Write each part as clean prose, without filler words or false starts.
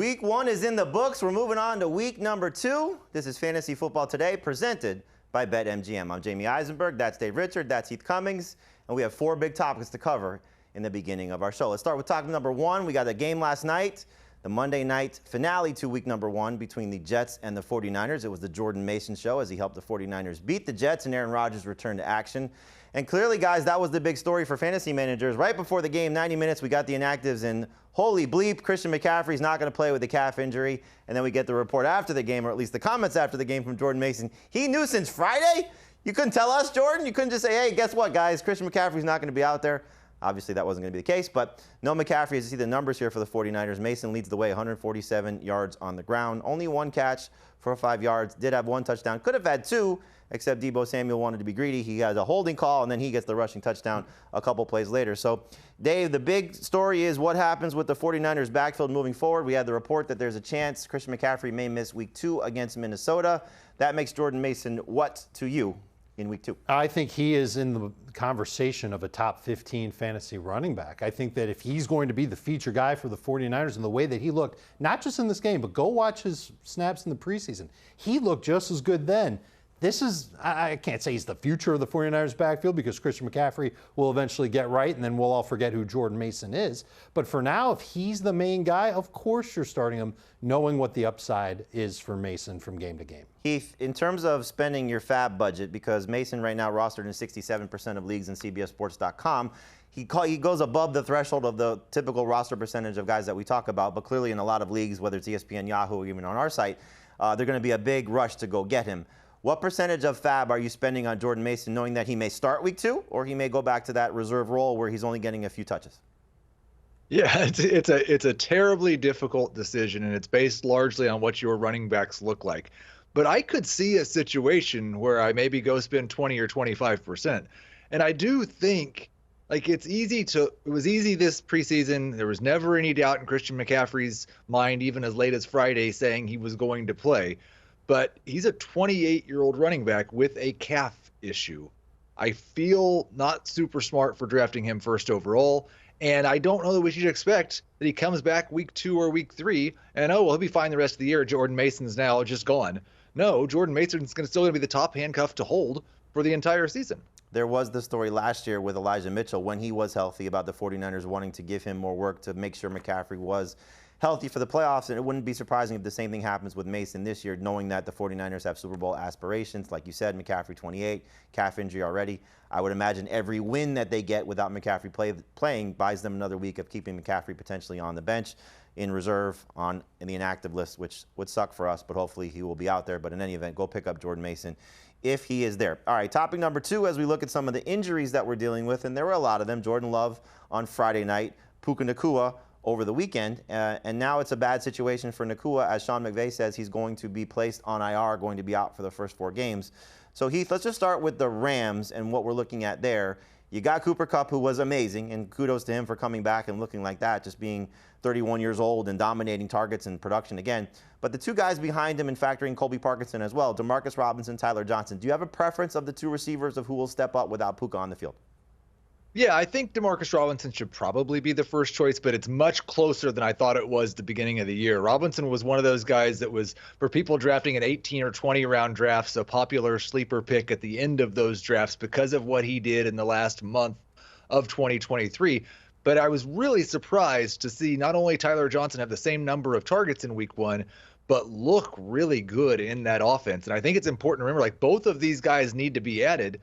Week 1 is in the books. We're moving on to week number 2. This is Fantasy Football Today, presented by BetMGM. I'm Jamie Eisenberg. That's Dave Richard. That's Heath Cummings. And we have 4 big topics to cover in the beginning of our show. Let's start with topic number 1. We got a game last night, the Monday night finale to week number 1 between the Jets and the 49ers. It was the Jordan Mason show as he helped the 49ers beat the Jets and Aaron Rodgers returned to action. And clearly, guys, that was the big story for fantasy managers. Right before the game, 90 minutes, we got the inactives, and holy bleep, Christian McCaffrey's not going to play with a calf injury. And then we get the report after the game, or at least the comments after the game from Jordan Mason. He knew since Friday? You couldn't tell us, Jordan? You couldn't just say, hey, guess what, guys? Christian McCaffrey's not going to be out there. Obviously, that wasn't going to be the case, but no McCaffrey. As you see the numbers here for the 49ers, Mason leads the way, 147 yards on the ground. Only 1 catch for 5 yards. Did have 1 touchdown. Could have had 2, except Deebo Samuel wanted to be greedy. He has a holding call, and then he gets the rushing touchdown a couple plays later. So, Dave, the big story is what happens with the 49ers backfield moving forward. We had the report that there's a chance Christian McCaffrey may miss week 2 against Minnesota. That makes Jordan Mason what to you in week 2? I think he is in the conversation of a top 15 fantasy running back. I think that if he's going to be the feature guy for the 49ers and the way that he looked, not just in this game, but go watch his snaps in the preseason. He looked just as good then. This is, I can't say he's the future of the 49ers backfield because Christian McCaffrey will eventually get right and then we'll all forget who Jordan Mason is. But for now, if he's the main guy, of course you're starting him knowing what the upside is for Mason from game to game. Heath, in terms of spending your fab budget, because Mason right now rostered in 67% of leagues in CBSSports.com, he goes above the threshold of the typical roster percentage of guys that we talk about, but clearly in a lot of leagues, whether it's ESPN, Yahoo, or even on our site, they're going to be a big rush to go get him. What percentage of fab are you spending on Jordan Mason, knowing that he may start week 2, or he may go back to that reserve role where he's only getting a few touches? Yeah, it's a terribly difficult decision, and it's based largely on what your running backs look like. But I could see a situation where I maybe go spend 20 or 25%. And I do think, like, it was easy this preseason. There was never any doubt in Christian McCaffrey's mind, even as late as Friday, saying he was going to play. But he's a 28-year-old running back with a calf issue. I feel not super smart for drafting him first overall. And I don't know that we should expect that he comes back week 2 or week 3 and, oh, well, he'll be fine the rest of the year. Jordan Mason's now just gone. No, Jordan Mason's still going to be the top handcuff to hold for the entire season. There was the story last year with Elijah Mitchell when he was healthy about the 49ers wanting to give him more work to make sure McCaffrey was healthy for the playoffs, and it wouldn't be surprising if the same thing happens with Mason this year, knowing that the 49ers have Super Bowl aspirations. Like you said, McCaffrey 28, calf injury already. I would imagine every win that they get without McCaffrey playing buys them another week of keeping McCaffrey potentially on the bench, in reserve, in the inactive list, which would suck for us, but hopefully he will be out there. But in any event, go pick up Jordan Mason if he is there. All right, topic number 2, as we look at some of the injuries that we're dealing with, and there were a lot of them. Jordan Love on Friday night, Puka Nacua over the weekend, and now it's a bad situation for Nacua, as Sean McVay says he's going to be placed on IR, going to be out for the first 4 games. So Heath, let's just start with the Rams and what we're looking at there. You got Cooper Kupp, who was amazing, and kudos to him for coming back and looking like that, just being 31 years old and dominating targets and production again. But the 2 guys behind him, and factoring Colby Parkinson as well, Demarcus Robinson, Tyler Johnson. Do you have a preference of the 2 receivers of who will step up without Puka on the field? Yeah, I think Demarcus Robinson should probably be the first choice, but it's much closer than I thought it was at the beginning of the year. Robinson was one of those guys that was, for people drafting in 18 or 20 round drafts, a popular sleeper pick at the end of those drafts because of what he did in the last month of 2023. But I was really surprised to see not only Tyler Johnson have the same number of targets in week 1, but look really good in that offense. And I think it's important to remember, like, both of these guys need to be added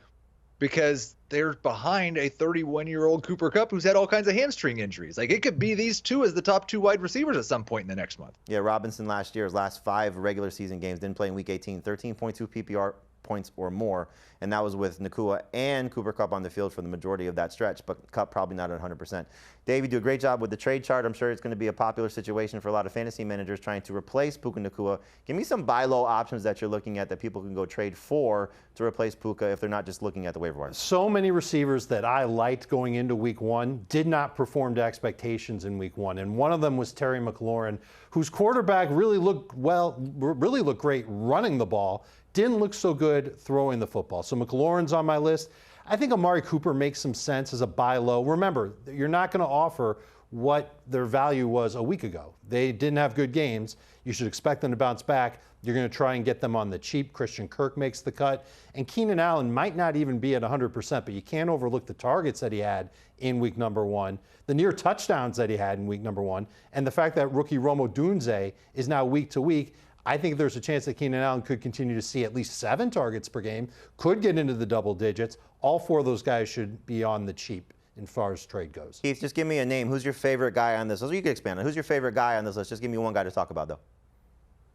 because they're behind a 31-year-old Cooper Kupp who's had all kinds of hamstring injuries. Like, it could be these 2 as the top 2 wide receivers at some point in the next month. Yeah, Robinson last year, his last 5 regular season games, didn't play in week 18, 13.2 PPR points or more, and that was with Nacua and Cooper Kupp on the field for the majority of that stretch, but Kupp probably not at 100%. Dave, you do a great job with the trade chart. I'm sure it's going to be a popular situation for a lot of fantasy managers trying to replace Puka Nacua. Give me some buy low options that you're looking at that people can go trade for to replace Puka if they're not just looking at the waiver wire. So many receivers that I liked going into week 1 did not perform to expectations in week 1, and one of them was Terry McLaurin, whose quarterback really looked great running the ball, didn't look so good throwing the football. So McLaurin's on my list. I think Amari Cooper makes some sense as a buy low. Remember, you're not going to offer what their value was a week ago. They didn't have good games. You should expect them to bounce back. You're going to try and get them on the cheap. Christian Kirk makes the cut. And Keenan Allen might not even be at 100%, but you can't overlook the targets that he had in week number 1, the near touchdowns that he had in week number 1, and the fact that rookie Rome Odunze is now week to week. I think there's a chance that Keenan Allen could continue to see at least 7 targets per game, could get into the double digits. All 4 of those guys should be on the cheap as far as trade goes. Keith, just give me a name. Who's your favorite guy on this list? You can expand on it. Who's your favorite guy on this list? Just give me one guy to talk about, though.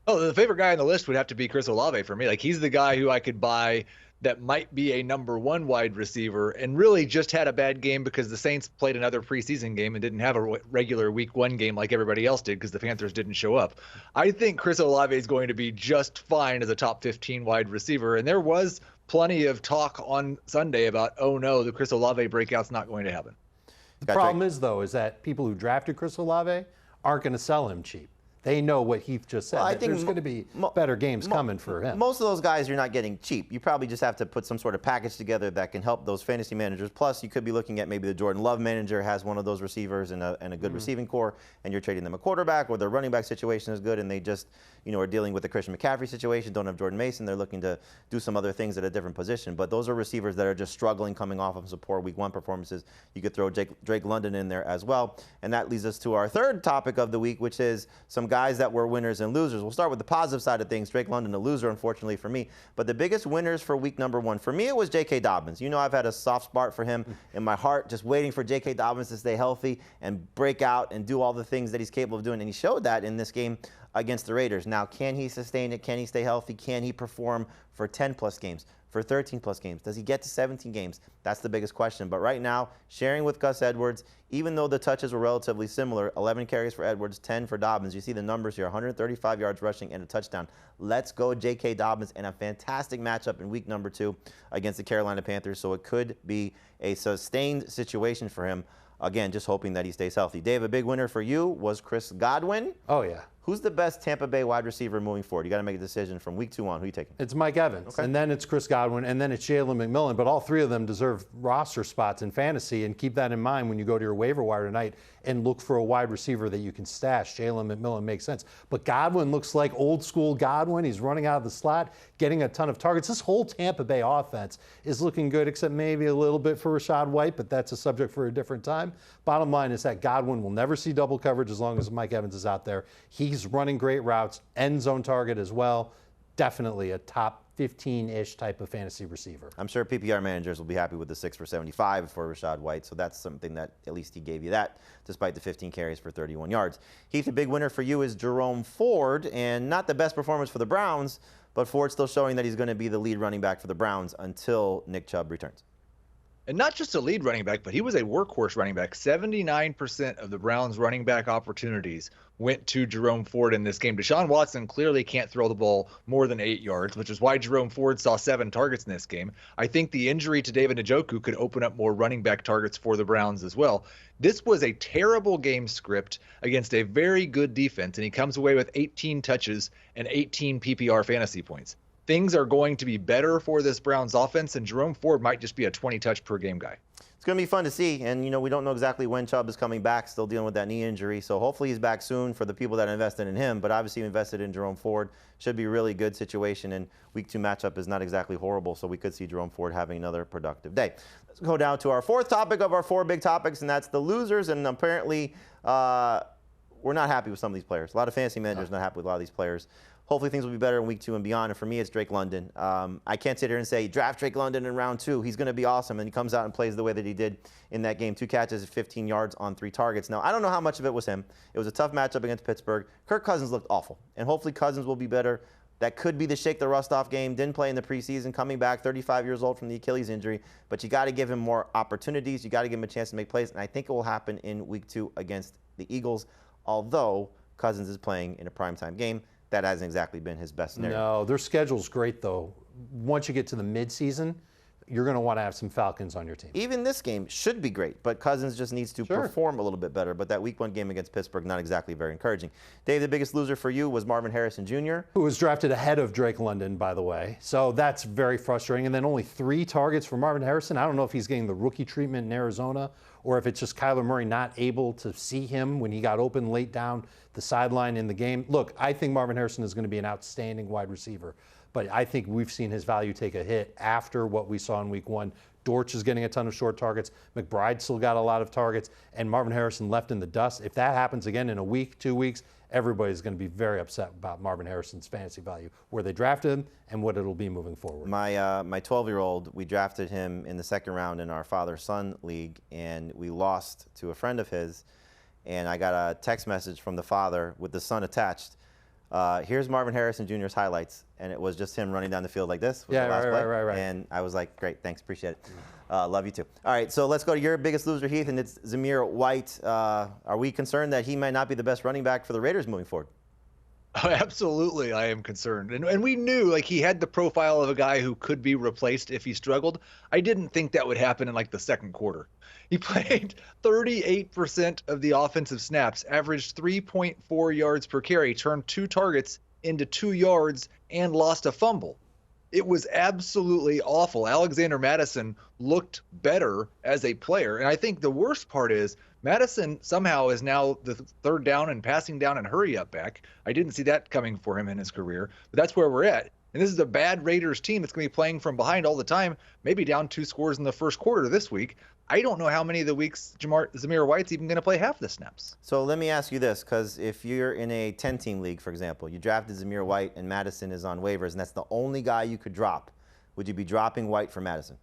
Oh, the favorite guy on the list would have to be Chris Olave for me. Like, he's the guy who I could buy that might be a number 1 wide receiver and really just had a bad game because the Saints played another preseason game and didn't have a regular week 1 game like everybody else did because the Panthers didn't show up. I think Chris Olave is going to be just fine as a top 15 wide receiver. And there was plenty of talk on Sunday about, oh no, the Chris Olave breakout's not going to happen. The problem is, though, is that people who drafted Chris Olave aren't going to sell him cheap. They know what Heath just said. Well, I think there's going to be better games coming for him. Most of those guys you're not getting cheap. You probably just have to put some sort of package together that can help those fantasy managers. Plus, you could be looking at maybe the Jordan Love manager has one of those receivers and a good receiving core, and you're trading them a quarterback, or their running back situation is good, and they just are dealing with the Christian McCaffrey situation, don't have Jordan Mason. They're looking to do some other things at a different position. But those are receivers that are just struggling coming off of some poor week 1 performances. You could throw Drake London in there as well. And that leads us to our third topic of the week, which is some guys that were winners and losers. We'll start with the positive side of things. Drake London, a loser, unfortunately for me. But the biggest winners for week number 1, for me, it was J.K. Dobbins. I've had a soft spot for him in my heart, just waiting for J.K. Dobbins to stay healthy and break out and do all the things that he's capable of doing. And he showed that in this game against the Raiders. Now, can he sustain it? Can he stay healthy? Can he perform for 10-plus games, for 13-plus games? Does he get to 17 games? That's the biggest question. But right now, sharing with Gus Edwards, even though the touches were relatively similar, 11 carries for Edwards, 10 for Dobbins. You see the numbers here, 135 yards rushing and a touchdown. Let's go J.K. Dobbins, and a fantastic matchup in week number 2 against the Carolina Panthers. So it could be a sustained situation for him. Again, just hoping that he stays healthy. Dave, a big winner for you was Chris Godwin. Oh, yeah. Who's the best Tampa Bay wide receiver moving forward? You got to make a decision from week 2 on. Who are you taking? It's Mike Evans, and then it's Chris Godwin, and then it's Jalen McMillan. But all 3 of them deserve roster spots in fantasy, and keep that in mind when you go to your waiver wire tonight and look for a wide receiver that you can stash. Jalen McMillan makes sense. But Godwin looks like old school Godwin. He's running out of the slot, getting a ton of targets. This whole Tampa Bay offense is looking good, except maybe a little bit for Rachaad White, but that's a subject for a different time. Bottom line is that Godwin will never see double coverage as long as Mike Evans is out there. He's running great routes, end zone target as well. Definitely a top 15-ish type of fantasy receiver. I'm sure PPR managers will be happy with the 6 for 75 for Rachaad White, so that's something that at least he gave you that, despite the 15 carries for 31 yards. Heath, a big winner for you is Jerome Ford, and not the best performance for the Browns, but Ford still showing that he's going to be the lead running back for the Browns until Nick Chubb returns. And not just a lead running back, but he was a workhorse running back. 79% of the Browns' running back opportunities went to Jerome Ford in this game. Deshaun Watson clearly can't throw the ball more than 8 yards, which is why Jerome Ford saw 7 targets in this game. I think the injury to David Njoku could open up more running back targets for the Browns as well. This was a terrible game script against a very good defense, and he comes away with 18 touches and 18 PPR fantasy points. Things are going to be better for this Browns offense, and Jerome Ford might just be a 20-touch per game guy. It's going to be fun to see, and we don't know exactly when Chubb is coming back, still dealing with that knee injury, so hopefully he's back soon for the people that invested in him, but obviously invested in Jerome Ford. Should be a really good situation, and week 2 matchup is not exactly horrible, so we could see Jerome Ford having another productive day. Let's go down to our 4th topic of our 4 big topics, and that's the losers, and apparently we're not happy with some of these players. A lot of fantasy managers not happy with a lot of these players. Hopefully things will be better in week 2 and beyond. And for me, it's Drake London. I can't sit here and say, draft Drake London in round 2. He's going to be awesome. And he comes out and plays the way that he did in that game. 2 catches, 15 yards on 3 targets. Now, I don't know how much of it was him. It was a tough matchup against Pittsburgh. Kirk Cousins looked awful. And hopefully Cousins will be better. That could be the shake the rust off game. Didn't play in the preseason, coming back 35 years old from the Achilles injury. But you got to give him more opportunities. You got to give him a chance to make plays. And I think it will happen in week 2 against the Eagles, although Cousins is playing in a primetime game. That hasn't exactly been his best scenario. No, their schedule's great, though. Once you get to the midseason, you're going to want to have some Falcons on your team. Even this game should be great, but Cousins just needs to perform a little bit better. But that week 1 game against Pittsburgh, not exactly very encouraging. Dave, the biggest loser for you was Marvin Harrison Jr., who was drafted ahead of Drake London, by the way. So that's very frustrating. And then only 3 targets for Marvin Harrison. I don't know if he's getting the rookie treatment in Arizona or if it's just Kyler Murray not able to see him when he got open late down the sideline in the game. Look, I think Marvin Harrison is going to be an outstanding wide receiver, but I think we've seen his value take a hit after what we saw in week 1. Dortch is getting a ton of short targets. McBride still got a lot of targets, and Marvin Harrison left in the dust. If that happens again in a week, 2 weeks, everybody's going to be very upset about Marvin Harrison's fantasy value, where they drafted him and what it'll be moving forward. My 12-year-old, we drafted him in the second round in our father-son league, and we lost to a friend of his, and I got a text message from the father with the son attached. Here's Marvin Harrison Jr.'s highlights, and it was just him running down the field like this. Yeah, right. And I was like, great, thanks, appreciate it. Love you too. All right, so let's go to your biggest loser, Heath, and it's Zamir White. Are we concerned that he might not be the best running back for the Raiders moving forward? Oh, absolutely, I am concerned. And we knew, like, he had the profile of a guy who could be replaced if he struggled. I didn't think that would happen in, like, the second quarter. He played 38% of the offensive snaps, averaged 3.4 yards per carry, turned 2 targets into 2 yards, and lost a fumble. It was absolutely awful. Alexander Mattison looked better as a player. And I think the worst part is Mattison somehow is now the third down and passing down and hurry up back. I didn't see that coming for him in his career, but that's where we're at. And this is a bad Raiders team that's going to be playing from behind all the time, maybe down 2 scores in the first quarter this week. I don't know how many of the weeks Zamir White's even going to play half the snaps. So let me ask you this, because if you're in a 10-team league, for example, you drafted Zamir White and Mattison is on waivers, and that's the only guy you could drop, would you be dropping White for Mattison?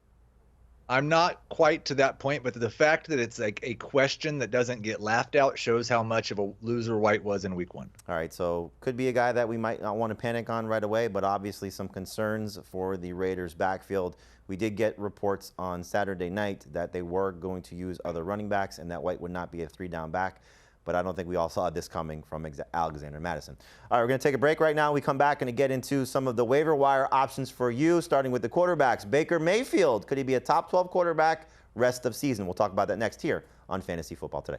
I'm not quite to that point, but the fact that it's like a question that doesn't get laughed out shows how much of a loser White was in week 1. All right, so could be a guy that we might not want to panic on right away, but obviously some concerns for the Raiders' backfield. We did get reports on Saturday night that they were going to use other running backs and that White would not be a 3-down back, but I don't think we all saw this coming from Alexander Mattison. All right, we're going to take a break right now. We come back and get into some of the waiver wire options for you, starting with the quarterbacks. Baker Mayfield, could he be a top 12 quarterback rest of season? We'll talk about that next here on Fantasy Football Today.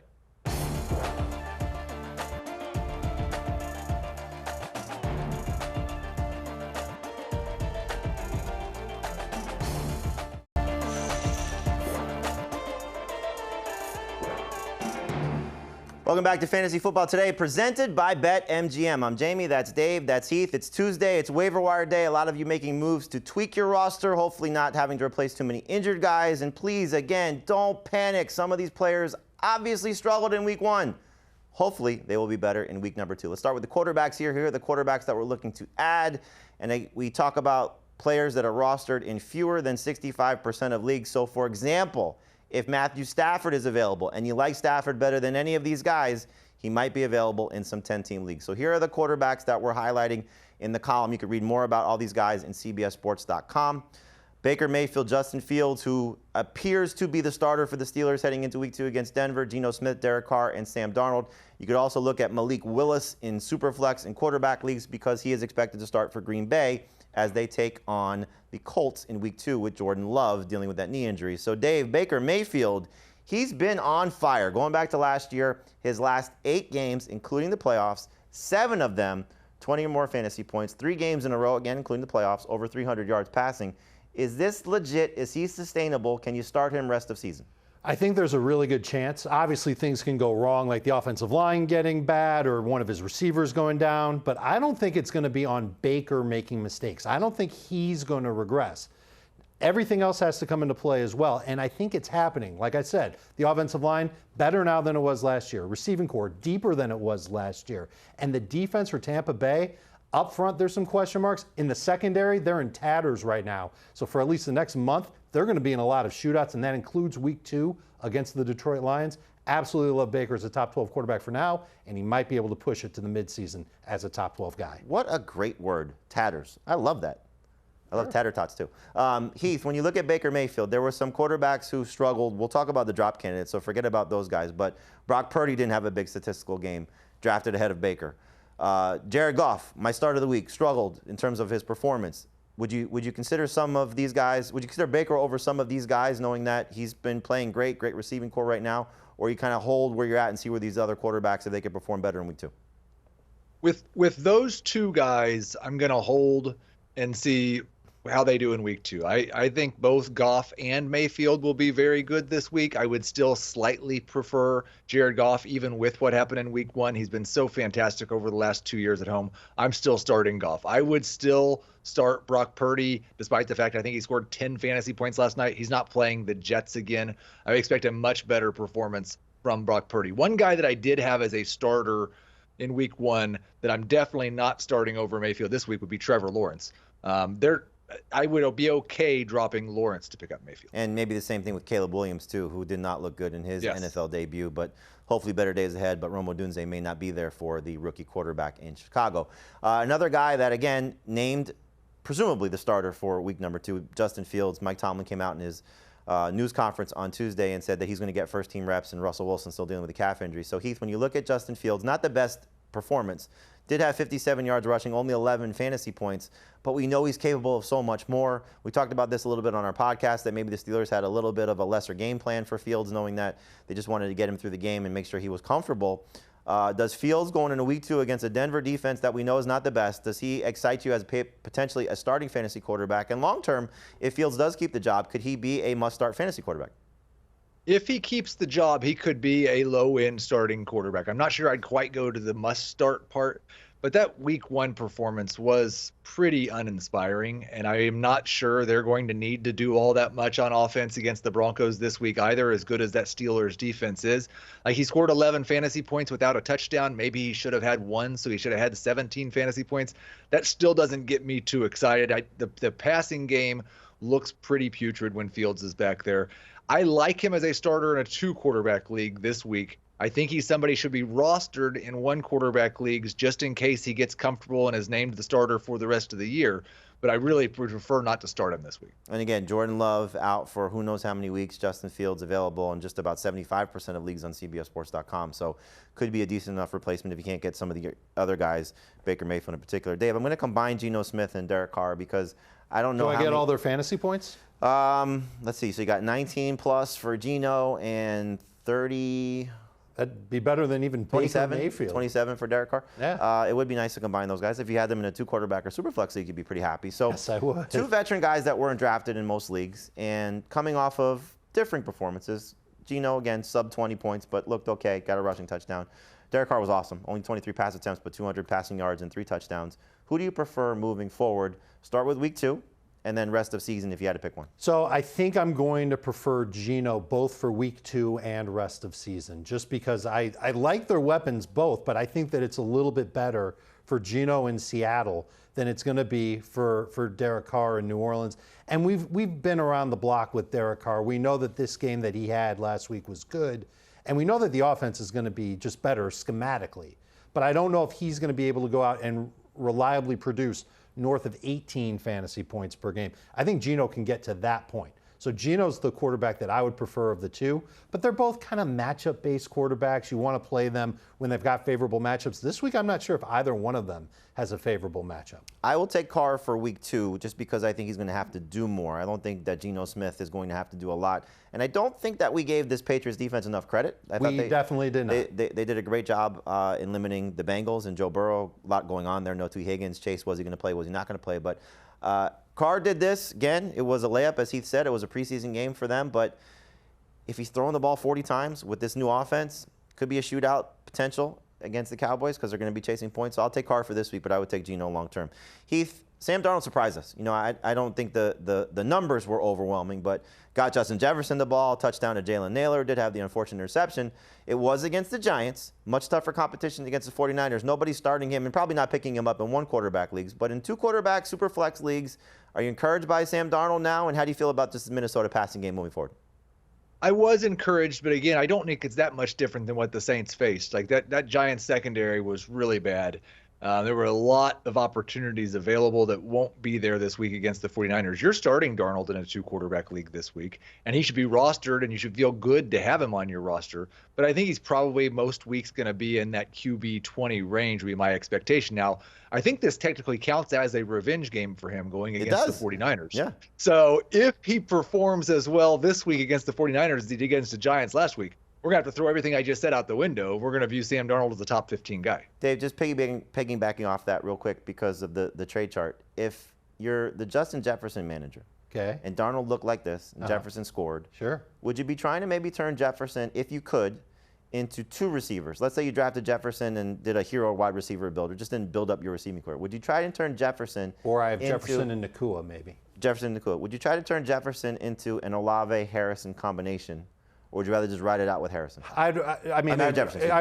Welcome back to Fantasy Football Today, presented by BetMGM. I'm Jamie, that's Dave, that's Heath. It's Tuesday, it's waiver wire day. A lot of you making moves to tweak your roster, hopefully not having to replace too many injured guys. And please, again, don't panic. Some of these players obviously struggled in week 1. Hopefully, they will be better in week number 2. Let's start with the quarterbacks here. Here are the quarterbacks that we're looking to add. And we talk about players that are rostered in fewer than 65% of leagues. So, for example, if Matthew Stafford is available and you like Stafford better than any of these guys, he might be available in some 10-team leagues. So here are the quarterbacks that we're highlighting in the column. You can read more about all these guys in CBSSports.com. Baker Mayfield, Justin Fields, who appears to be the starter for the Steelers heading into week 2 against Denver, Geno Smith, Derek Carr, and Sam Darnold. You could also look at Malik Willis in Superflex and quarterback leagues because he is expected to start for Green Bay as they take on the Colts in week 2 with Jordan Love dealing with that knee injury. So Dave, Baker Mayfield, he's been on fire. Going back to last year, his last 8 games, including the playoffs, 7 of them, 20 or more fantasy points, 3 games in a row, again, including the playoffs, over 300 yards passing. Is this legit? Is he sustainable? Can you start him rest of season? I think there's a really good chance. Obviously, things can go wrong, like the offensive line getting bad or one of his receivers going down, but I don't think it's going to be on Baker making mistakes. I don't think he's going to regress. Everything else has to come into play as well, and I think it's happening. Like I said, the offensive line, better now than it was last year. Receiving core, deeper than it was last year. And the defense for Tampa Bay, up front, there's some question marks. In the secondary, they're in tatters right now. So for at least the next month, they're going to be in a lot of shootouts, and that includes week 2 against the Detroit Lions. Absolutely love Baker as a top 12 quarterback for now, and he might be able to push it to the midseason as a top 12 guy. What a great word, tatters. I love that. I love tatter tots too. Heath, when you look at Baker Mayfield, there were some quarterbacks who struggled. We'll talk about the drop candidates, so forget about those guys. But Brock Purdy didn't have a big statistical game, drafted ahead of Baker. Jared Goff, my start of the week, struggled in terms of his performance. Would you consider some of these guys, would you consider Baker over some of these guys, knowing that he's been playing great receiving core right now, or you kind of hold where you're at and see where these other quarterbacks, if they could perform better in week 2? With those 2 guys, I'm going to hold and see how they do in week 2. I think both Goff and Mayfield will be very good this week. I would still slightly prefer Jared Goff, even with what happened in week 1. He's been so fantastic over the last 2 years at home. I'm still starting Goff. I would still start Brock Purdy, despite the fact I think he scored 10 fantasy points last night. He's not playing the Jets again. I expect a much better performance from Brock Purdy. One guy that I did have as a starter in week 1 that I'm definitely not starting over Mayfield this week would be Trevor Lawrence. I would be okay dropping Lawrence to pick up Mayfield. And maybe the same thing with Caleb Williams, too, who did not look good in his NFL debut, but hopefully better days ahead. But Rome Odunze may not be there for the rookie quarterback in Chicago. Another guy that, again, named presumably the starter for week number 2, Justin Fields. Mike Tomlin came out in his news conference on Tuesday and said that he's going to get first-team reps, and Russell Wilson still dealing with a calf injury. So, Heath, when you look at Justin Fields, not the best performance, did have 57 yards rushing, only 11 fantasy points, but we know he's capable of so much more. We talked about this a little bit on our podcast, that maybe the Steelers had a little bit of a lesser game plan for Fields, knowing that they just wanted to get him through the game and make sure he was comfortable. Does Fields going into week 2 against a Denver defense that we know is not the best, does he excite you as potentially a starting fantasy quarterback? And long-term, if Fields does keep the job, could he be a must-start fantasy quarterback? If he keeps the job, he could be a low-end starting quarterback. I'm not sure I'd quite go to the must-start part, but that week 1 performance was pretty uninspiring, and I am not sure they're going to need to do all that much on offense against the Broncos this week either, as good as that Steelers defense is. Like, he scored 11 fantasy points without a touchdown. Maybe he should have had 1, so he should have had 17 fantasy points. That still doesn't get me too excited. The passing game looks pretty putrid when Fields is back there. I like him as a starter in a 2-quarterback league this week. I think he's somebody should be rostered in 1-quarterback leagues just in case he gets comfortable and is named the starter for the rest of the year. But I really prefer not to start him this week. And again, Jordan Love out for who knows how many weeks. Justin Fields available in just about 75% of leagues on CBSSports.com. So could be a decent enough replacement if you can't get some of the other guys, Baker Mayfield in particular. Dave, I'm going to combine Geno Smith and Derek Carr because I don't know Do I get all their fantasy points? Let's see. So you got 19 plus for Geno and 30. That'd be better than even 27, Mayfield. 27 for Derek Carr. Yeah. It would be nice to combine those guys. If you had them in a 2-quarterback or superflex league, you'd be pretty happy. So yes, I would. 2 veteran guys that weren't drafted in most leagues and coming off of differing performances. Geno, again, sub 20 points, but looked okay. Got a rushing touchdown. Derek Carr was awesome. Only 23 pass attempts, but 200 passing yards and 3 touchdowns. Who do you prefer moving forward? Start with week 2. And then rest of season if you had to pick one. So I think I'm going to prefer Geno both for week 2 and rest of season, just because I like their weapons both, but I think that it's a little bit better for Geno in Seattle than it's going to be for Derek Carr in New Orleans. And we've been around the block with Derek Carr. We know that this game that he had last week was good, and we know that the offense is going to be just better schematically. But I don't know if he's going to be able to go out and reliably produce north of 18 fantasy points per game. I think Geno can get to that point. So Geno's the quarterback that I would prefer of the 2, but they're both kind of matchup-based quarterbacks. You want to play them when they've got favorable matchups. This week, I'm not sure if either one of them has a favorable matchup. I will take Carr for week 2 just because I think he's going to have to do more. I don't think that Geno Smith is going to have to do a lot. And I don't think that we gave this Patriots defense enough credit. We definitely did not. They did a great job in limiting the Bengals and Joe Burrow. A lot going on there. No T. Higgins. Chase, was he going to play? Was he not going to play? But Carr did this. Again, it was a layup, as Heath said. It was a preseason game for them. But if he's throwing the ball 40 times with this new offense, could be a shootout potential against the Cowboys because they're going to be chasing points. So I'll take Carr for this week, but I would take Geno long term. Heath, Sam Darnold surprised us. You know, I don't think the numbers were overwhelming, but got Justin Jefferson the ball, touchdown to Jalen Naylor, did have the unfortunate interception. It was against the Giants, much tougher competition against the 49ers. Nobody's starting him and probably not picking him up in 1-quarterback leagues, but in 2-quarterback super flex leagues, are you encouraged by Sam Darnold now, and how do you feel about this Minnesota passing game moving forward? I was encouraged, but again, I don't think it's that much different than what the Saints faced. Like that Giants secondary was really bad. There were a lot of opportunities available that won't be there this week against the 49ers. You're starting Darnold in a 2-quarterback league this week, and he should be rostered, and you should feel good to have him on your roster. But I think he's probably most weeks going to be in that QB 20 range would be my expectation. Now, I think this technically counts as a revenge game for him going against the 49ers. Yeah. So if he performs as well this week against the 49ers as he did against the Giants last week, we're going to have to throw everything I just said out the window. We're going to view Sam Darnold as a top 15 guy. Dave, just piggybacking off that real quick because of the trade chart. If you're the Justin Jefferson manager. Okay. And Darnold looked like this, and Jefferson scored. Sure. Would you be trying to maybe turn Jefferson, if you could, into 2 receivers? Let's say you drafted Jefferson and did a hero wide receiver build, or just didn't build up your receiving core. Would you try to turn Jefferson Or I have Jefferson and Nacua, maybe. Jefferson and Nacua. Would you try to turn Jefferson into an Olave-Harrison combination? Or would you rather just ride it out with Harrison? I'd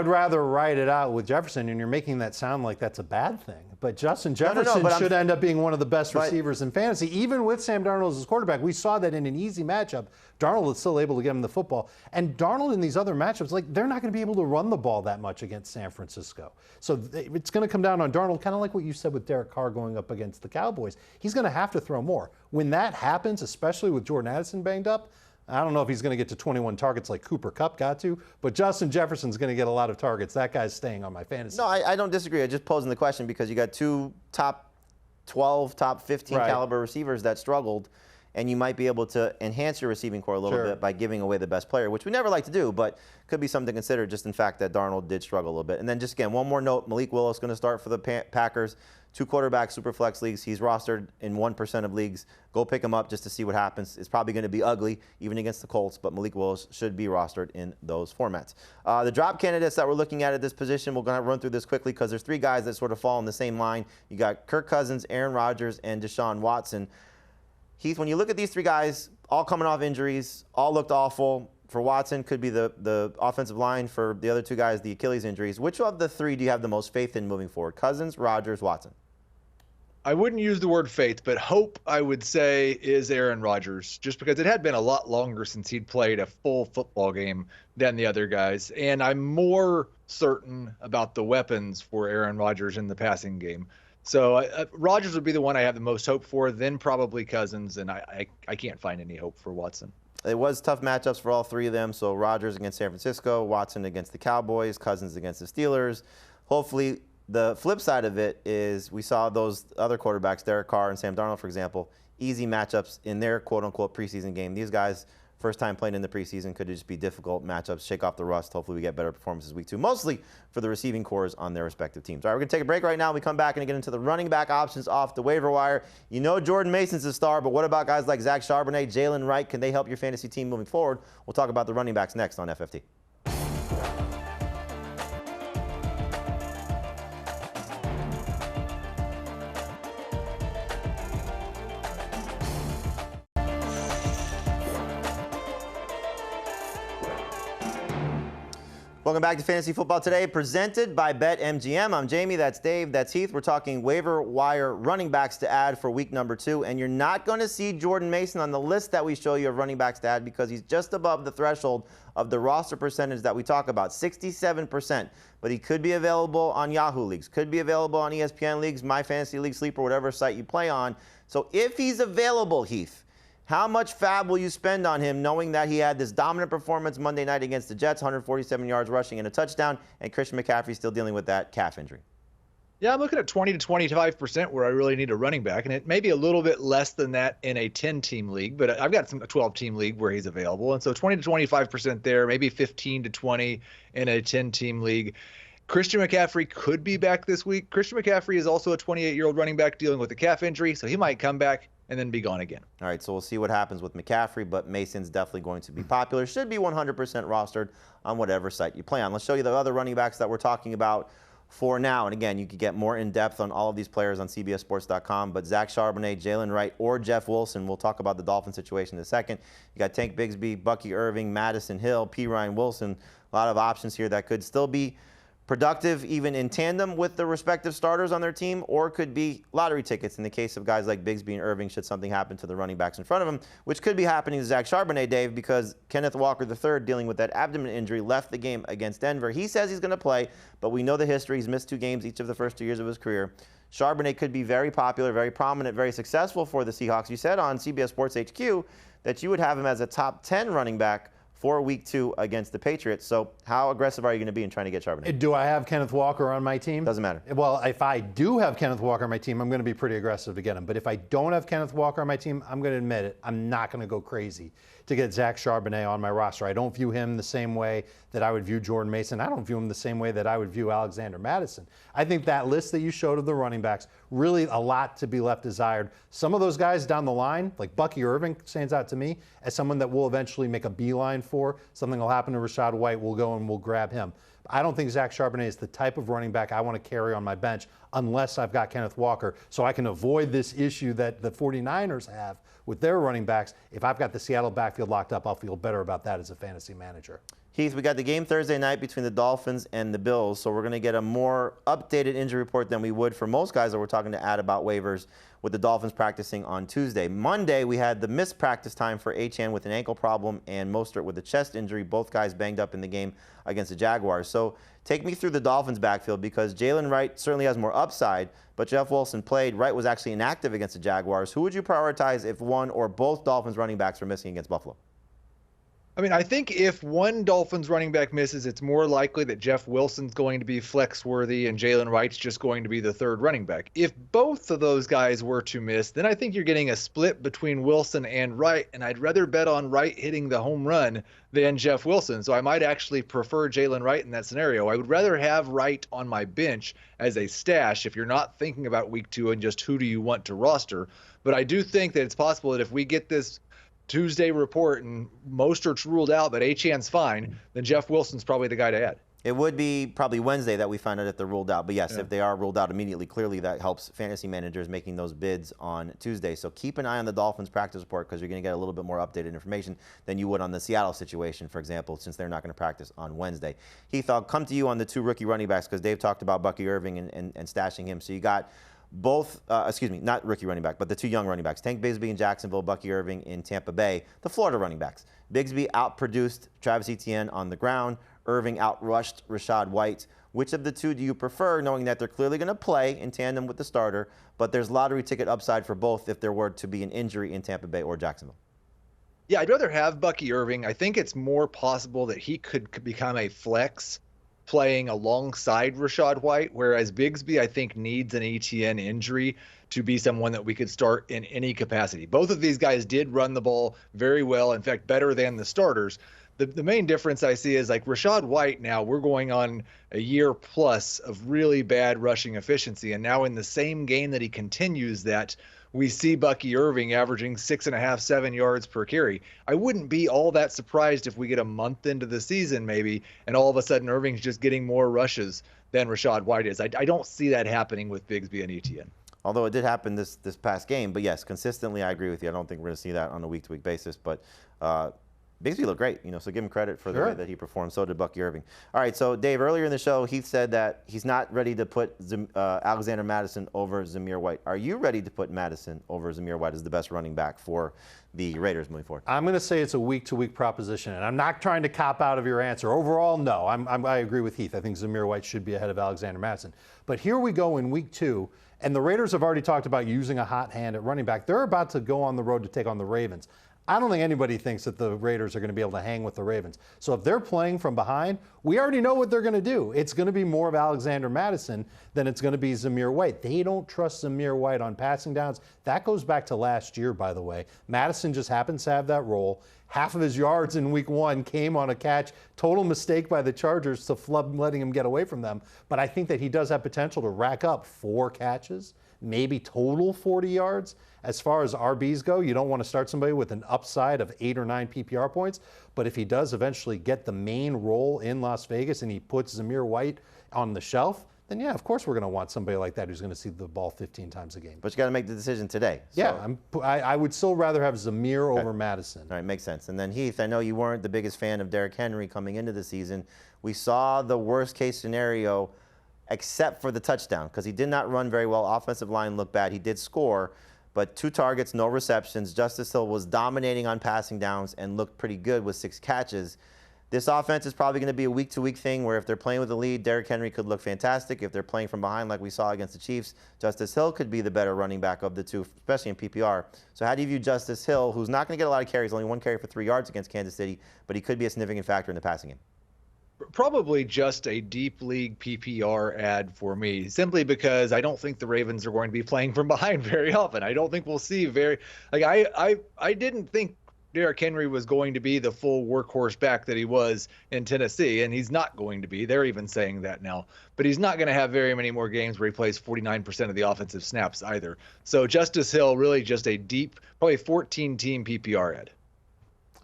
rather ride it out with Jefferson, and you're making that sound like that's a bad thing. But Justin Jefferson should end up being one of the best receivers in fantasy. Even with Sam Darnold as quarterback, we saw that in an easy matchup, Darnold is still able to get him the football. And Darnold in these other matchups, they're not going to be able to run the ball that much against San Francisco. So it's going to come down on Darnold, kind of like what you said with Derek Carr going up against the Cowboys. He's going to have to throw more. When that happens, especially with Jordan Addison banged up, I don't know if he's going to get to 21 targets like Cooper Kupp got to, but Justin Jefferson's going to get a lot of targets. That guy's staying on my fantasy. No, I don't disagree. I'm just posing the question because you got 2 top 12, top 15 caliber receivers that struggled, and you might be able to enhance your receiving core a little bit by giving away the best player, which we never like to do, but could be something to consider just in fact that Darnold did struggle a little bit. And then just again, one more note, Malik Willis going to start for the Packers. 2 quarterback superflex leagues. He's rostered in 1% of leagues. Go pick him up just to see what happens. It's probably going to be ugly, even against the Colts, but Malik Willis should be rostered in those formats. The drop candidates that we're looking at this position, we're going to run through this quickly because there's 3 guys that sort of fall in the same line. You got Kirk Cousins, Aaron Rodgers, and Deshaun Watson. Heath, when you look at these 3 guys, all coming off injuries, all looked awful. For Watson, could be the offensive line. For the other 2 guys, the Achilles injuries. Which of the 3 do you have the most faith in moving forward? Cousins, Rodgers, Watson? I wouldn't use the word faith, but hope, I would say, is Aaron Rodgers, just because it had been a lot longer since he'd played a full football game than the other guys. And I'm more certain about the weapons for Aaron Rodgers in the passing game. So Rodgers would be the one I have the most hope for, then probably Cousins, and I can't find any hope for Watson. It was tough matchups for all 3 of them. So Rodgers against San Francisco, Watson against the Cowboys, Cousins against the Steelers. Hopefully, the flip side of it is we saw those other quarterbacks, Derek Carr and Sam Darnold, for example, easy matchups in their quote-unquote preseason game. These guys, first time playing in the preseason, could just be difficult matchups, shake off the rust. Hopefully we get better performances week 2, mostly for the receiving cores on their respective teams. All right, we're going to take a break right now. We come back and get into the running back options off the waiver wire. You know Jordan Mason's a star, but what about guys like Zach Charbonnet, Jalen Wright? Can they help your fantasy team moving forward? We'll talk about the running backs next on FFT. Welcome back to Fantasy Football Today, presented by BetMGM. I'm Jamie, that's Dave, that's Heath. We're talking waiver wire running backs to add for week number 2, and you're not going to see Jordan Mason on the list that we show you of running backs to add because he's just above the threshold of the roster percentage that we talk about, 67%. But he could be available on Yahoo leagues, could be available on ESPN leagues, My Fantasy League, Sleeper, whatever site you play on. So if he's available, Heath, how much fab will you spend on him knowing that he had this dominant performance Monday night against the Jets, 147 yards rushing and a touchdown, and Christian McCaffrey still dealing with that calf injury? Yeah, I'm looking at 20 to 25% where I really need a running back, and it may be a little bit less than that in a 10-team league, but I've got a 12-team league where he's available, and so 20 to 25% there, maybe 15 to 20 in a 10-team league. Christian McCaffrey could be back this week. Christian McCaffrey is also a 28-year-old running back dealing with a calf injury, so he might come back and then be gone again. All right, so we'll see what happens with McCaffrey, but Mason's definitely going to be popular. Should be 100% rostered on whatever site you play on. Let's show you the other running backs that we're talking about for now. And again, you can get more in-depth on all of these players on CBSSports.com, but Zach Charbonnet, Jalen Wright, or Jeff Wilson. We'll talk about the Dolphin situation in a second. You got Tank Bigsby, Bucky Irving, Madison Hill, P. Ryan Wilson. A lot of options here that could still be productive even in tandem with the respective starters on their team, or could be lottery tickets in the case of guys like Bigsby and Irving should something happen to the running backs in front of him, which could be happening to Zach Charbonnet, Dave, because Kenneth Walker III, dealing with that abdomen injury, left the game against Denver. He says he's going to play, but we know the history. He's missed 2 games each of the first 2 years of his career. Charbonnet could be very popular, very prominent, very successful for the Seahawks. You said on CBS Sports HQ that you would have him as a top 10 running back for week 2 against the Patriots. So how aggressive are you going to be in trying to get Charbonnet? Do I have Kenneth Walker on my team? Doesn't matter. Well, if I do have Kenneth Walker on my team, I'm going to be pretty aggressive to get him. But if I don't have Kenneth Walker on my team, I'm going to admit it, I'm not going to go crazy to get Zach Charbonnet on my roster. I don't view him the same way that I would view Jordan Mason. I don't view him the same way that I would view Alexander Madison. I think that list that you showed of the running backs really a lot to be left desired. Some of those guys down the line, like Bucky Irving, stands out to me as someone that we'll eventually make a beeline for. Something will happen to Rachaad White, we'll go and we'll grab him. I don't think Zach Charbonnet is the type of running back I want to carry on my bench unless I've got Kenneth Walker, so I can avoid this issue that the 49ers have with their running backs. If I've got the Seattle backfield locked up, I'll feel better about that as a fantasy manager. Heath, we got the game Thursday night between the Dolphins and the Bills, so we're going to get a more updated injury report than we would for most guys that we're talking to Ad about waivers, with the Dolphins practicing on Tuesday. Monday, we had the missed practice time for Achane with an ankle problem and Mostert with a chest injury, both guys banged up in the game against the Jaguars. So take me through the Dolphins backfield, because Jalen Wright certainly has more upside, but Jeff Wilson played. Wright was actually inactive against the Jaguars. Who would you prioritize if one or both Dolphins running backs were missing against Buffalo? I mean, I think if one Dolphins running back misses, it's more likely that Jeff Wilson's going to be flex worthy and Jalen Wright's just going to be the third running back. If both of those guys were to miss, then I think you're getting a split between Wilson and Wright, and I'd rather bet on Wright hitting the home run than Jeff Wilson. So I might actually prefer Jalen Wright in that scenario. I would rather have Wright on my bench as a stash if you're not thinking about week 2 and just who do you want to roster. But I do think that it's possible that if we get this Tuesday report and Mostert's ruled out, but Achane's fine, then Jeff Wilson's probably the guy to add. It would be probably Wednesday that we find out if they're ruled out. But yes, if they are ruled out immediately, clearly that helps fantasy managers making those bids on Tuesday. So keep an eye on the Dolphins practice report, because you're going to get a little bit more updated information than you would on the Seattle situation, for example, since they're not going to practice on Wednesday. Heath, I'll come to you on the 2 rookie running backs, because Dave talked about Bucky Irving and stashing him. So you got both, not rookie running back, but the 2 young running backs, Tank Bigsby in Jacksonville, Bucky Irving in Tampa Bay, the Florida running backs. Bigsby outproduced Travis Etienne on the ground. Irving outrushed Rachaad White. Which of the 2 do you prefer, knowing that they're clearly going to play in tandem with the starter, but there's lottery ticket upside for both if there were to be an injury in Tampa Bay or Jacksonville? Yeah, I'd rather have Bucky Irving. I think it's more possible that he could become a flex playing alongside Rachaad White, whereas Bigsby, I think, needs an ETN injury to be someone that we could start in any capacity. Both of these guys did run the ball very well, in fact, better than the starters. The main difference I see is, like, Rachaad White now, we're going on a year plus of really bad rushing efficiency, and now in the same game that he continues that, we see Bucky Irving averaging 6.5, 7 yards per carry. I wouldn't be all that surprised if we get a month into the season maybe, and all of a sudden Irving's just getting more rushes than Rachaad White is. I don't see that happening with Bigsby and Etienne. Although it did happen this past game, but yes, consistently I agree with you. I don't think we're going to see that on a week-to-week basis, but Bigsby looked great, so give him credit for the way that he performed. So did Bucky Irving. All right, so Dave, earlier in the show, Heath said that he's not ready to put Alexander Mattison over Zamir White. Are you ready to put Mattison over Zamir White as the best running back for the Raiders moving forward? I'm going to say it's a week-to-week proposition, and I'm not trying to cop out of your answer. Overall, no. I agree with Heath. I think Zamir White should be ahead of Alexander Mattison. But here we go in week 2, and the Raiders have already talked about using a hot hand at running back. They're about to go on the road to take on the Ravens. I don't think anybody thinks that the Raiders are going to be able to hang with the Ravens. So if they're playing from behind, we already know what they're going to do. It's going to be more of Alexander Mattison than it's going to be Zamir White. They don't trust Zamir White on passing downs. That goes back to last year, by the way. Mattison just happens to have that role. Half of his yards in week 1 came on a catch. Total mistake by the Chargers to flub letting him get away from them. But I think that he does have potential to rack up 4 catches, maybe total 40 yards. As far as RBs go, you don't want to start somebody with an upside of 8 or 9 PPR points. But if he does eventually get the main role in Las Vegas and he puts Zamir White on the shelf, then yeah, of course we're going to want somebody like that who's going to see the ball 15 times a game. But you got to make the decision today. So. Yeah, I would still rather have Zamir over Mattison. All right, makes sense. And then Heath, I know you weren't the biggest fan of Derrick Henry coming into the season. We saw the worst case scenario except for the touchdown, because he did not run very well. Offensive line looked bad. He did score, but 2 targets, no receptions. Justice Hill was dominating on passing downs and looked pretty good with 6 catches. This offense is probably going to be a week-to-week thing where if they're playing with the lead, Derrick Henry could look fantastic. If they're playing from behind like we saw against the Chiefs, Justice Hill could be the better running back of the 2, especially in PPR. So how do you view Justice Hill, who's not going to get a lot of carries, only 1 carry for 3 yards against Kansas City, but he could be a significant factor in the passing game? Probably just a deep league PPR ad for me, simply because I don't think the Ravens are going to be playing from behind very often. I don't think we'll see I didn't think Derrick Henry was going to be the full workhorse back that he was in Tennessee, and he's not going to be. They're even saying that now. But he's not going to have very many more games where he plays 49% of the offensive snaps either. So Justice Hill, really just a deep, probably 14-team PPR ed.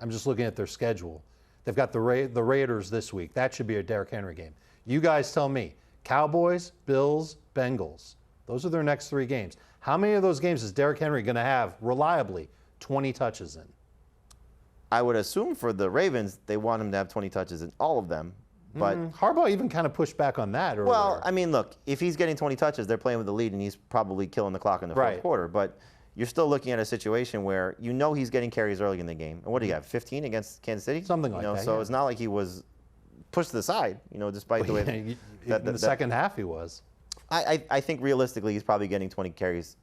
I'm just looking at their schedule. They've got the Raiders this week. That should be a Derrick Henry game. You guys tell me. Cowboys, Bills, Bengals. Those are their next 3 games. How many of those games is Derrick Henry going to have reliably 20 touches in? I would assume for the Ravens, they want him to have 20 touches in all of them. But Harbaugh even kind of pushed back on that earlier. Well, I mean, look, if he's getting 20 touches, they're playing with the lead, and he's probably killing the clock in the fourth quarter. But you're still looking at a situation where you know he's getting carries early in the game. And what do you have, 15 against Kansas City? Something like that, So yeah. It's not like he was pushed to the side, despite the way in the second half he was. I think realistically he's probably getting 20 carries.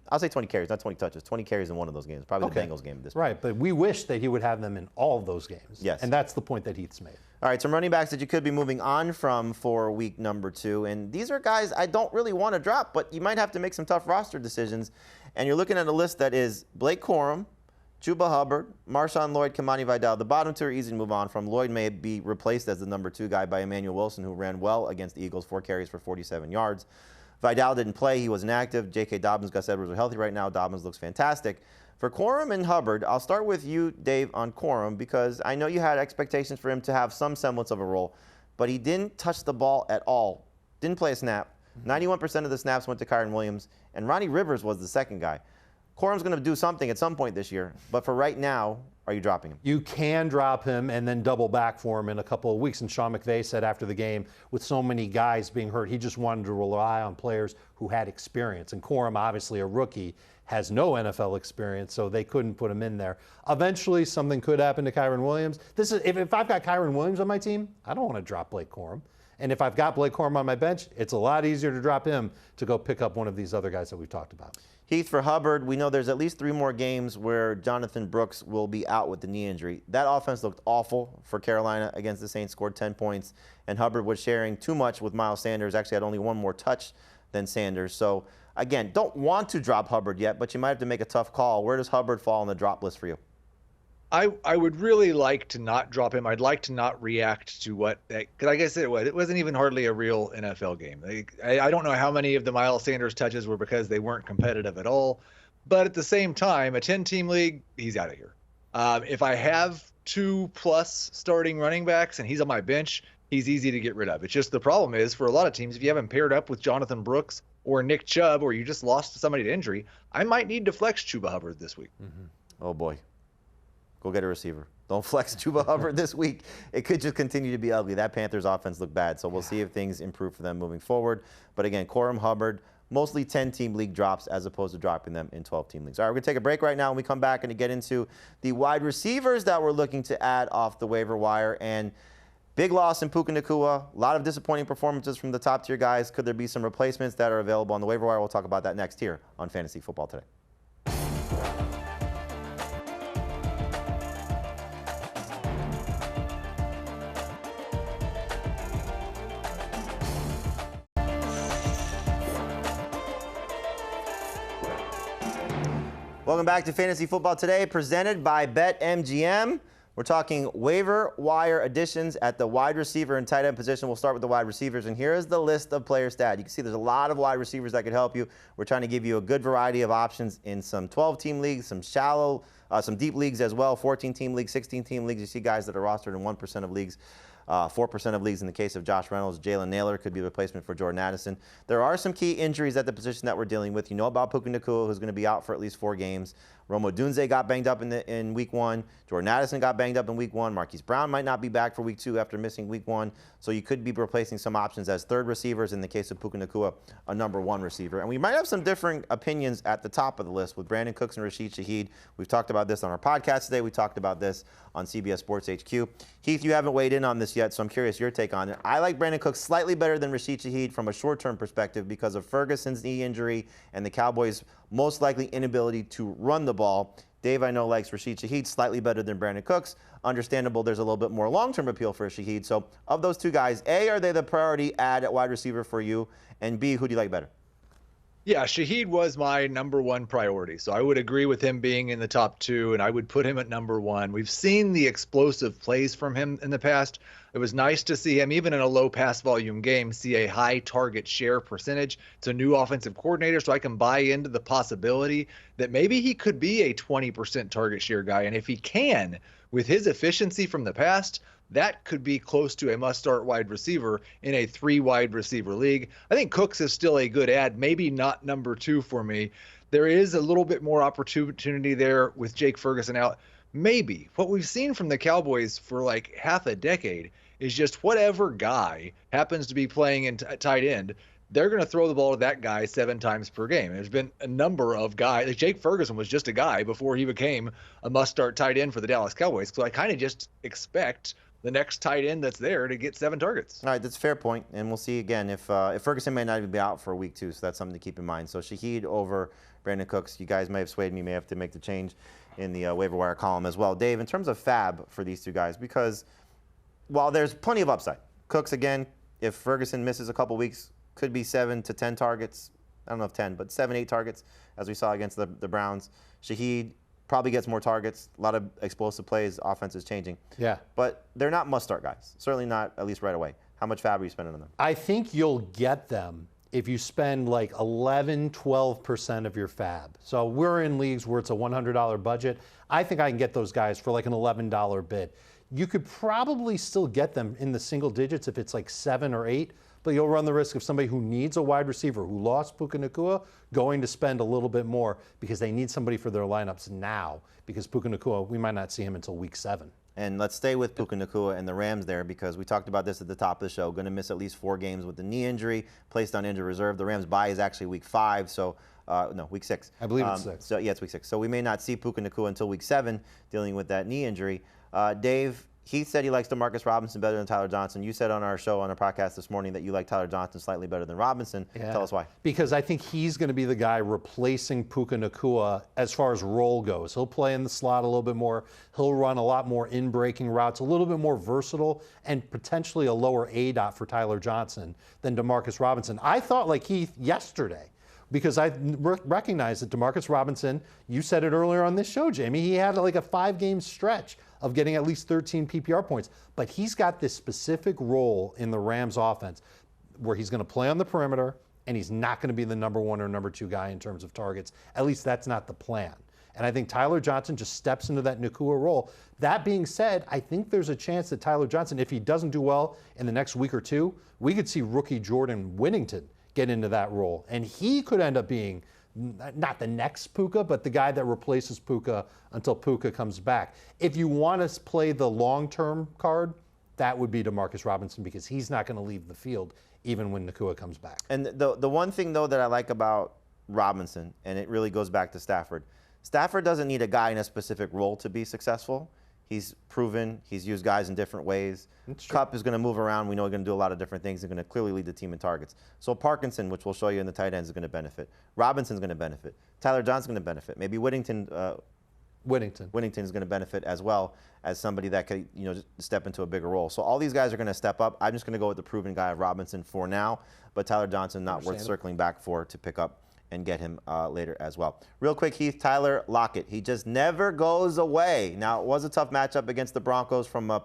I'll say 20 carries, not 20 touches. 20 carries in one of those games. Probably the Bengals game at this point. Right, but we wish that he would have them in all of those games. Yes. And that's the point that Heath's made. All right, some running backs that you could be moving on from for week number 2. And these are guys I don't really want to drop, but you might have to make some tough roster decisions. And you're looking at a list that is Blake Corum, Chuba Hubbard, Marshawn Lloyd, Kamani Vidal. The bottom 2 are easy to move on from. Lloyd may be replaced as the number 2 guy by Emmanuel Wilson, who ran well against the Eagles, 4 carries for 47 yards. Vidal didn't play. He was inactive. J.K. Dobbins, Gus Edwards are healthy right now. Dobbins looks fantastic. For Corum and Hubbard, I'll start with you, Dave, on Corum, because I know you had expectations for him to have some semblance of a role, but he didn't touch the ball at all. Didn't play a snap. 91% of the snaps went to Kyren Williams, and Ronnie Rivers was the second guy. Corum's going to do something at some point this year, but for right now, are you dropping him? You can drop him and then double back for him in a couple of weeks. And Sean McVay said after the game, with so many guys being hurt, he just wanted to rely on players who had experience. And Corum, obviously a rookie, has no NFL experience, so they couldn't put him in there. Eventually, something could happen to Kyren Williams. If I've got Kyren Williams on my team, I don't want to drop Blake Corum. And if I've got Blake Corum on my bench, it's a lot easier to drop him to go pick up one of these other guys that we've talked about. Heath, for Hubbard, we know there's at least 3 more games where Jonathan Brooks will be out with the knee injury. That offense looked awful for Carolina against the Saints, scored 10 points, and Hubbard was sharing too much with Miles Sanders, actually had only 1 more touch than Sanders. So, again, don't want to drop Hubbard yet, but you might have to make a tough call. Where does Hubbard fall on the drop list for you? I would really like to not drop him. I'd like to not react to what, because like I said, it wasn't even hardly a real NFL game. I don't know how many of the Miles Sanders touches were because they weren't competitive at all. But at the same time, a 10-team league, he's out of here. If I have 2+ starting running backs and he's on my bench, he's easy to get rid of. It's just the problem is for a lot of teams, if you haven't paired up with Jonathan Brooks or Nick Chubb, or you just lost somebody to injury, I might need to flex Chuba Hubbard this week. Oh, boy. Go get a receiver. Don't flex Chuba Hubbard this week. It could just continue to be ugly. That Panthers offense looked bad, so we'll see if things improve for them moving forward. But again, Corum, Hubbard, mostly 10-team league drops as opposed to dropping them in 12-team leagues. All right, we're going to take a break right now, and we come back and get into the wide receivers that we're looking to add off the waiver wire. And big loss in Puka Nacua. A lot of disappointing performances from the top-tier guys. Could there be some replacements that are available on the waiver wire? We'll talk about that next here on Fantasy Football Today. Welcome back to Fantasy Football Today, presented by BetMGM. We're talking waiver wire additions at the wide receiver and tight end position. We'll start with the wide receivers, and here is the list of player stat. You can see there's a lot of wide receivers that could help you. We're trying to give you a good variety of options in some 12-team leagues, some shallow, some deep leagues as well, 14-team leagues, 16-team leagues. You see guys that are rostered in 1% of leagues. 4% of leagues in the case of Josh Reynolds. Jalen Naylor could be a replacement for Jordan Addison. There are some key injuries at the position that we're dealing with. You know about Puka Nacua, who's going to be out for at least 4 games. Rome Odunze got banged up in week 1. Jordan Addison got banged up in week 1. Marquise Brown might not be back for week 2 after missing week 1. So you could be replacing some options as third receivers. In the case of Puka Nacua, a number 1 receiver. And we might have some differing opinions at the top of the list with Brandon Cooks and Rashid Shaheed. We've talked about this on our podcast today. We talked about this on CBS Sports HQ. Heath, you haven't weighed in on this yet, so I'm curious your take on it. I like Brandon Cooks slightly better than Rashid Shaheed from a short-term perspective because of Ferguson's knee injury and the Cowboys' most likely inability to run the ball. Dave, I know, likes Rashid Shaheed slightly better than Brandon Cooks. Understandable, there's a little bit more long-term appeal for Shaheed. So of those two guys, A, are they the priority add at wide receiver for you? And B, who do you like better? Yeah, Shaheed was my number one priority. So I would agree with him being in the top two, and I would put him at number one. We've seen the explosive plays from him in the past. It was nice to see him, even in a low pass volume game, see a high target share percentage. It's a new offensive coordinator, so I can buy into the possibility that maybe he could be a 20% target share guy. And if he can, with his efficiency from the past, that could be close to a must-start wide receiver in a 3 wide receiver league. I think Cooks is still a good add, maybe not number 2 for me. There is a little bit more opportunity there with Jake Ferguson out. Maybe. What we've seen from the Cowboys for like half a decade is just whatever guy happens to be playing in tight end, they're going to throw the ball to that guy 7 times per game. There's been a number of guys. Like Jake Ferguson was just a guy before he became a must-start tight end for the Dallas Cowboys. So I kind of just expect the next tight end that's there to get 7 targets. All right, that's a fair point, and we'll see again if Ferguson may not even be out for a week 2, so that's something to keep in mind. So Shaheed over Brandon Cooks. You guys may have swayed me, may have to make the change in the waiver wire column as well. Dave, in terms of fab for these 2 guys, because while there's plenty of upside, Cooks, again, if Ferguson misses a couple weeks, could be 7 to 10 targets. I don't know if 10, but 7, 8 targets, as we saw against the Browns. Shaheed probably gets more targets, a lot of explosive plays, offense is changing. Yeah. But they're not must-start guys, certainly not at least right away. How much fab are you spending on them? I think you'll get them if you spend like 11, 12% of your fab. So we're in leagues where it's a $100 budget. I think I can get those guys for like an $11 bid. You could probably still get them in the single digits if it's like 7 or 8, but you'll run the risk of somebody who needs a wide receiver who lost Puka Nacua going to spend a little bit more because they need somebody for their lineups now, because Puka Nacua, we might not see him until week 7. And let's stay with Puka Nacua and the Rams there, because we talked about this at the top of the show. Going to miss at least 4 games with the knee injury, placed on injured reserve. The Rams' bye is actually week 5, so no, week 6. I believe it's 6. So yeah, it's week 6. So we may not see Puka Nacua until week 7, dealing with that knee injury. Dave, he said he likes Demarcus Robinson better than Tyler Johnson. You said on our show, on our podcast this morning, that you like Tyler Johnson slightly better than Robinson. Yeah. Tell us why. Because I think he's going to be the guy replacing Puka Nacua as far as role goes. He'll play in the slot a little bit more. He'll run a lot more in-breaking routes, a little bit more versatile, and potentially a lower ADOT for Tyler Johnson than Demarcus Robinson. I thought like Heath yesterday, because I recognize that Demarcus Robinson, you said it earlier on this show, Jamie, he had like a 5-game stretch of getting at least 13 PPR points. But he's got this specific role in the Rams offense where he's going to play on the perimeter, and he's not going to be the number 1 or number 2 guy in terms of targets. At least that's not the plan. And I think Tyler Johnson just steps into that Nacua role. That being said, I think there's a chance that Tyler Johnson, if he doesn't do well in the next week or 2, we could see rookie Jordan Whittington get into that role. And he could end up being not the next Puka, but the guy that replaces Puka until Puka comes back. If you want to play the long-term card, that would be Demarcus Robinson, because he's not going to leave the field even when Nacua comes back. And the one thing, though, that I like about Robinson, and it really goes back to Stafford, Stafford doesn't need a guy in a specific role to be successful. He's proven. He's used guys in different ways. Kupp is going to move around. We know he's going to do a lot of different things. He's going to clearly lead the team in targets. So Parkinson, which we'll show you in the tight ends, is going to benefit. Robinson's going to benefit. Tyler Johnson's going to benefit. Maybe Whittington is going to benefit as well as somebody that could, just step into a bigger role. So all these guys are going to step up. I'm just going to go with the proven guy of Robinson for now, but Tyler Johnson not worth circling back for to pick up and get him later as well. Real quick, Heath, Tyler Lockett. He just never goes away. Now, it was a tough matchup against the Broncos from the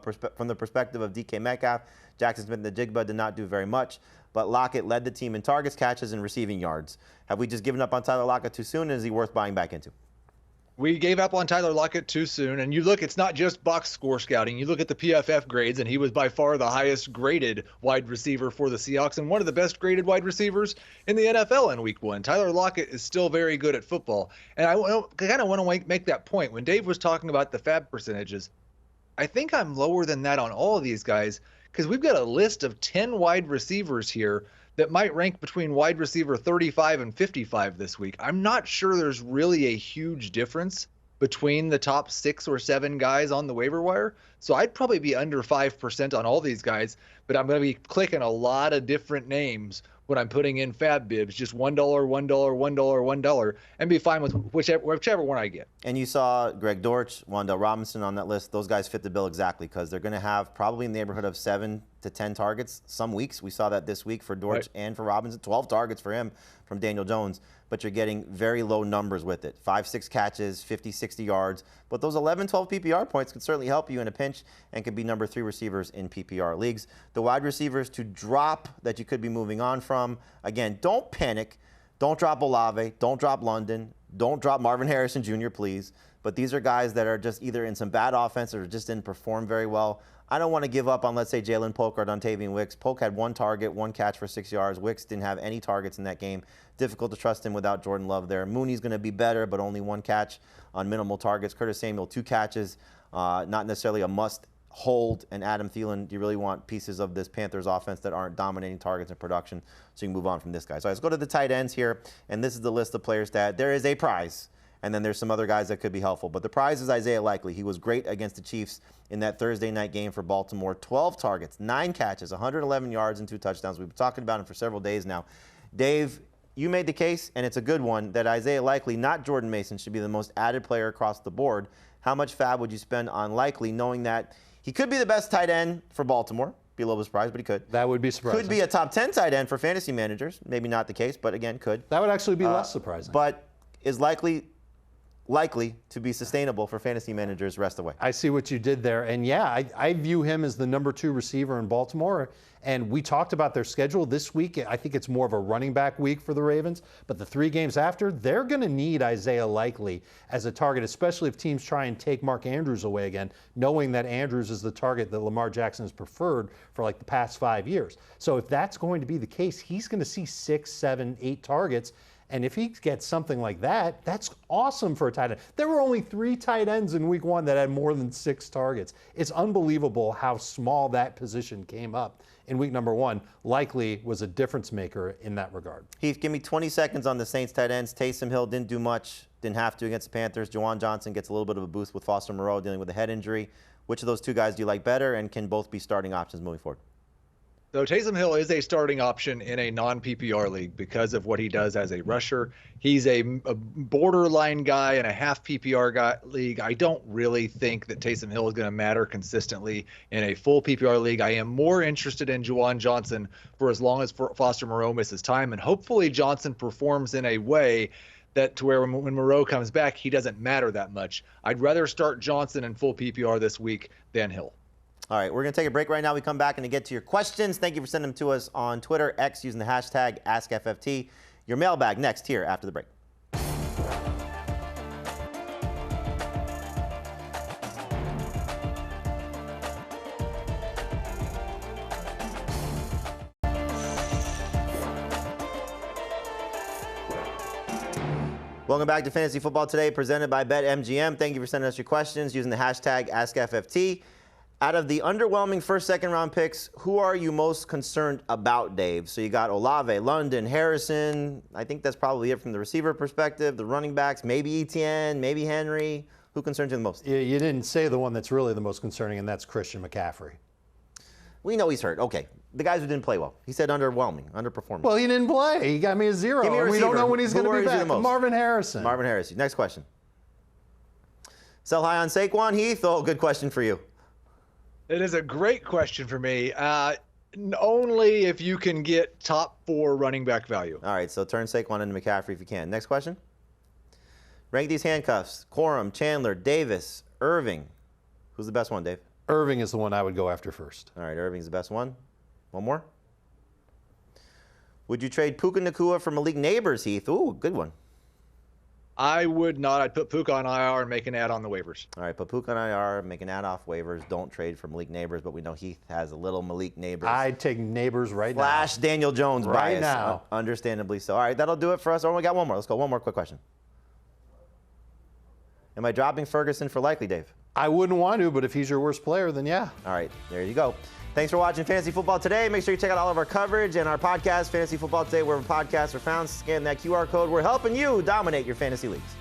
perspective of DK Metcalf. Jackson Smith and the Jigba did not do very much, but Lockett led the team in targets, catches, and receiving yards. Have we just given up on Tyler Lockett too soon, and is he worth buying back into? We gave up on Tyler Lockett too soon. And you look, it's not just box score scouting. You look at the PFF grades, and he was by far the highest graded wide receiver for the Seahawks and one of the best graded wide receivers in the NFL in week 1. Tyler Lockett is still very good at football. And I kind of want to make that point. When Dave was talking about the fab percentages, I think I'm lower than that on all of these guys, because we've got a list of 10 wide receivers here that might rank between wide receiver 35 and 55 this week. I'm not sure there's really a huge difference between the top 6 or 7 guys on the waiver wire. So I'd probably be under 5% on all these guys, but I'm going to be clicking a lot of different names when I'm putting in fab bibs, just $1, $1, $1, $1, and be fine with whichever one I get. And you saw Greg Dortch, Wan'Dale Robinson on that list. Those guys fit the bill exactly, because they're going to have probably in the neighborhood of 7 to 10 targets. Some weeks, we saw that this week for Dortch and for Robinson, 12 targets for him from Daniel Jones, but you're getting very low numbers with it. 5-6 catches, 50, 60 yards, but those 11, 12 PPR points can certainly help you in a pinch and can be number 3 receivers in PPR leagues. The wide receivers to drop that you could be moving on from, again, don't panic. Don't drop Olave, don't drop London, don't drop Marvin Harrison Jr., please. But these are guys that are just either in some bad offense or just didn't perform very well. I don't want to give up on, let's say, Jalen Polk or Dontavian Wicks. Polk had 1 target, 1 catch for 6 yards. Wicks didn't have any targets in that game. Difficult to trust him without Jordan Love there. Mooney's going to be better, but only 1 catch on minimal targets. Curtis Samuel, 2 catches, not necessarily a must hold. And Adam Thielen, you really want pieces of this Panthers offense that aren't dominating targets and production, so you can move on from this guy. So let's go to the tight ends here, and this is the list of players that there is a prize. And then there's some other guys that could be helpful. But the prize is Isaiah Likely. He was great against the Chiefs in that Thursday night game for Baltimore. 12 targets, 9 catches, 111 yards, and 2 touchdowns. We've been talking about him for several days now. Dave, you made the case, and it's a good one, that Isaiah Likely, not Jordan Mason, should be the most added player across the board. How much fab would you spend on Likely, knowing that he could be the best tight end for Baltimore? Be a little bit surprised, but he could. That would be surprising. Could be a top 10 tight end for fantasy managers. Maybe not the case, but again, could. That would actually be less surprising. But is likely to be sustainable for fantasy managers rest away. I see what you did there. And yeah, I view him as the number 2 receiver in Baltimore. And we talked about their schedule this week. I think it's more of a running back week for the Ravens. But the 3 games after, they're going to need Isaiah Likely as a target, especially if teams try and take Mark Andrews away again, knowing that Andrews is the target that Lamar Jackson has preferred for like the past 5 years. So if that's going to be the case, he's going to see 6, 7, 8 targets. And if he gets something like that, that's awesome for a tight end. There were only 3 tight ends in week 1 that had more than 6 targets. It's unbelievable how small that position came up in week number 1. Likely was a difference maker in that regard. Heath, give me 20 seconds on the Saints tight ends. Taysom Hill didn't do much, didn't have to against the Panthers. Juwan Johnson gets a little bit of a boost with Foster Moreau dealing with a head injury. Which of those 2 guys do you like better, and can both be starting options moving forward? So Taysom Hill is a starting option in a non-PPR league because of what he does as a rusher. He's a borderline guy in a half PPR league. I don't really think that Taysom Hill is going to matter consistently in a full PPR league. I am more interested in Juwan Johnson for as long as Foster Moreau misses time, and hopefully Johnson performs in a way that to where when Moreau comes back, he doesn't matter that much. I'd rather start Johnson in full PPR this week than Hill. All right, we're going to take a break right now. We come back and to get to your questions. Thank you for sending them to us on Twitter, X, using the hashtag AskFFT. Your mailbag next here after the break. Welcome back to Fantasy Football Today, presented by BetMGM. Thank you for sending us your questions using the hashtag AskFFT. Out of the underwhelming first, second round picks, who are you most concerned about, Dave? So you got Olave, London, Harrison. I think that's probably it from the receiver perspective. The running backs, maybe Etienne, maybe Henry. Who concerns you the most? You didn't say the one that's really the most concerning, and that's Christian McCaffrey. We know he's hurt. Okay. The guys who didn't play well. He said underwhelming, underperforming. Well, he didn't play. He got me a 0. Give me a We don't receiver. know when he's going to be back. Marvin Harrison. Marvin Harrison. Next question. Sell high on Saquon, Heath? Oh, good question for you. It is a great question for me. Only if you can get top 4 running back value. All right, so turn Saquon into McCaffrey if you can. Next question. Rank these handcuffs. Corum, Chandler, Davis, Irving. Who's the best one, Dave? Irving is the one I would go after first. All right, Irving's the best one. One more. Would you trade Puka Nacua for Malik Neighbors, Heath? Ooh, good one. I would not. I'd put Puka on IR and make an ad on the waivers. All right, put Puka on IR, make an ad off waivers. Don't trade for Malik Neighbors, but we know Heath has a little Malik Neighbors. I'd take Neighbors right now. Flash Daniel Jones right bias. now. Understandably so. All right, that'll do it for us. Oh, we got one more. Let's go. One more quick question. Am I dropping Ferguson for Likely, Dave? I wouldn't want to, but if he's your worst player, then yeah. All right, there you go. Thanks for watching Fantasy Football Today. Make sure you check out all of our coverage and our podcast, Fantasy Football Today, wherever podcasts are found. Scan that QR code. We're helping you dominate your fantasy leagues.